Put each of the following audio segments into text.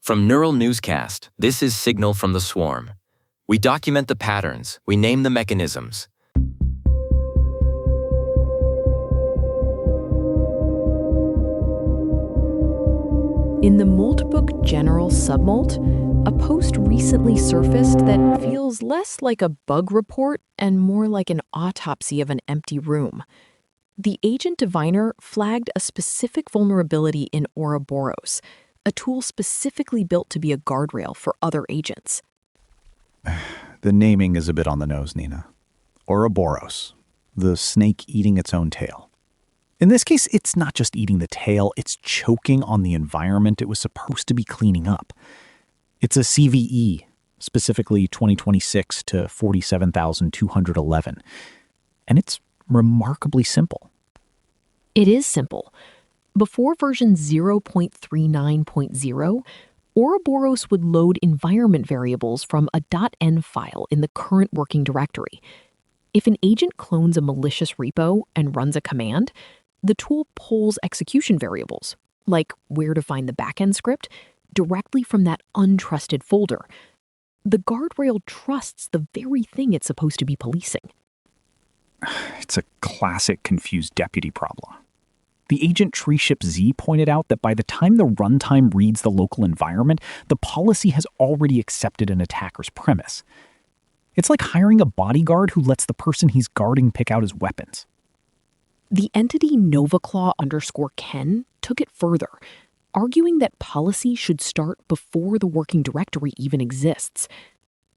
From Neural Newscast, this is Signal from the Swarm. We document the patterns, we name the mechanisms. In the Moltbook General submolt, a post recently surfaced that feels less like a bug report and more like an autopsy of an empty room. The agent diviner flagged a specific vulnerability in Ouroboros, a tool specifically built to be a guardrail for other agents. The naming is a bit on the nose, Nina. Ouroboros, the snake eating its own tail. In this case, it's not just eating the tail, it's choking on the environment it was supposed to be cleaning up. It's a CVE, specifically 2026 to 47,211. And it's remarkably simple. It is simple. Before version 0.39.0, Ouroboros would load environment variables from a .env file in the current working directory. If an agent clones a malicious repo and runs a command, the tool pulls execution variables, like where to find the backend script, directly from that untrusted folder. The guardrail trusts the very thing it's supposed to be policing. It's a classic confused deputy problem. The agent TreeShip Z pointed out that by the time the runtime reads the local environment, the policy has already accepted an attacker's premise. It's like hiring a bodyguard who lets the person he's guarding pick out his weapons. The entity novaclaw_ken took it further, arguing that policy should start before the working directory even exists.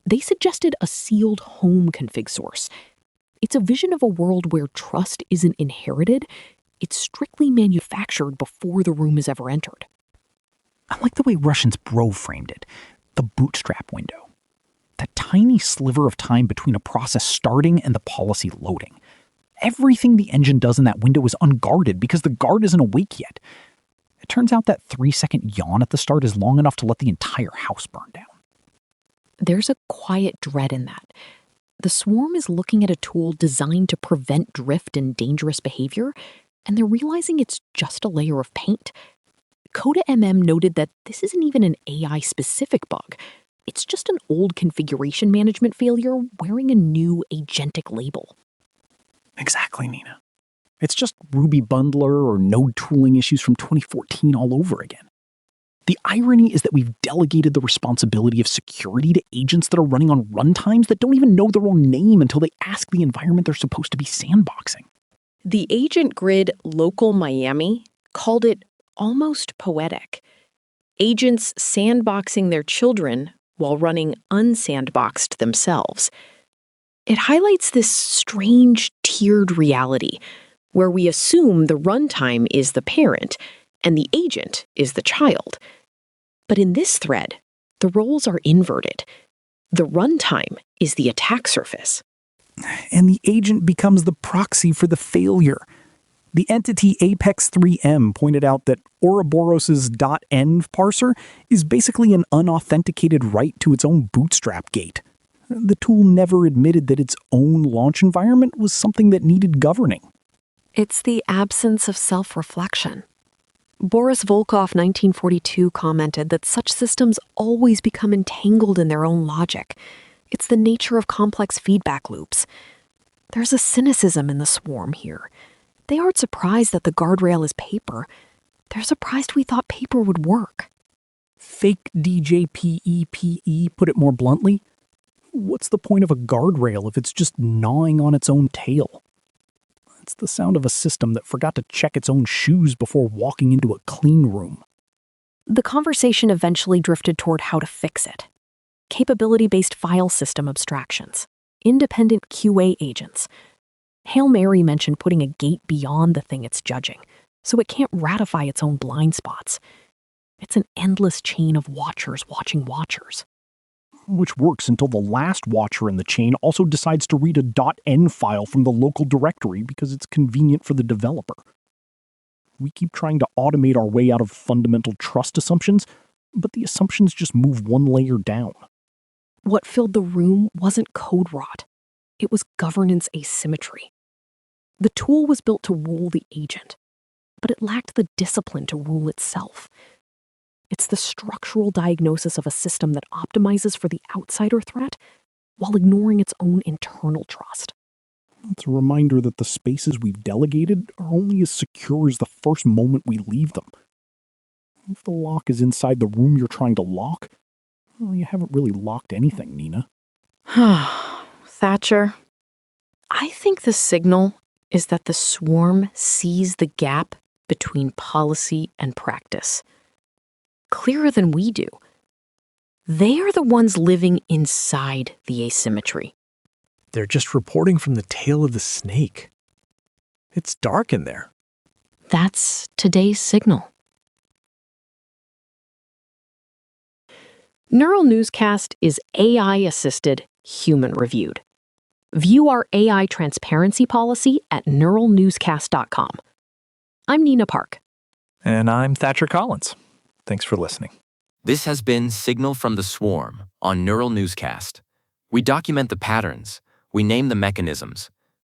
They suggested a sealed home config source. It's a vision of a world where trust isn't inherited, it's strictly manufactured before the room is ever entered. I like the way Russian's Bro framed it, the bootstrap window. That tiny sliver of time between a process starting and the policy loading. Everything the engine does in that window is unguarded because the guard isn't awake yet. It turns out that 3-second yawn at the start is long enough to let the entire house burn down. There's a quiet dread in that. The swarm is looking at a tool designed to prevent drift and dangerous behavior, and they're realizing it's just a layer of paint. CodaMM noted that this isn't even an AI-specific bug. It's just an old configuration management failure wearing a new agentic label. Exactly, Nina. It's just Ruby bundler or node tooling issues from 2014 all over again. The irony is that we've delegated the responsibility of security to agents that are running on runtimes that don't even know their own name until they ask the environment they're supposed to be sandboxing. The agent grid Local Miami called it almost poetic. Agents sandboxing their children while running unsandboxed themselves. It highlights this strange tiered reality where we assume the runtime is the parent and the agent is the child. But in this thread, the roles are inverted. The runtime is the attack surface. And the agent becomes the proxy for the failure. The entity Apex3M pointed out that Ouroboros' .env parser is basically an unauthenticated write to its own bootstrap gate. The tool never admitted that its own launch environment was something that needed governing. It's the absence of self-reflection. Boris Volkov, 1942, commented that such systems always become entangled in their own logic. It's the nature of complex feedback loops. There's a cynicism in the swarm here. They aren't surprised that the guardrail is paper. They're surprised we thought paper would work. Fake DJPEPE put it more bluntly. What's the point of a guardrail if it's just gnawing on its own tail? It's the sound of a system that forgot to check its own shoes before walking into a clean room. The conversation eventually drifted toward how to fix it. Capability-based file system abstractions, independent QA agents. Hail Mary mentioned putting a gate beyond the thing it's judging, so it can't ratify its own blind spots. It's an endless chain of watchers watching watchers. Which works until the last watcher in the chain also decides to read a .env file from the local directory because it's convenient for the developer. We keep trying to automate our way out of fundamental trust assumptions, but the assumptions just move one layer down. What filled the room wasn't code rot. It was governance asymmetry. The tool was built to rule the agent, but it lacked the discipline to rule itself. It's the structural diagnosis of a system that optimizes for the outsider threat while ignoring its own internal trust. It's a reminder that the spaces we've delegated are only as secure as the first moment we leave them. If the lock is inside the room you're trying to lock, well, you haven't really locked anything, Nina. Thatcher, I think the signal is that the swarm sees the gap between policy and practice clearer than we do. They are the ones living inside the asymmetry. They're just reporting from the tail of the snake. It's dark in there. That's today's signal. Neural Newscast is AI-assisted, human-reviewed. View our AI transparency policy at neuralnewscast.com. I'm Nina Park. And I'm Thatcher Collins. Thanks for listening. This has been Signal from the Swarm on Neural Newscast. We document the patterns, we name the mechanisms,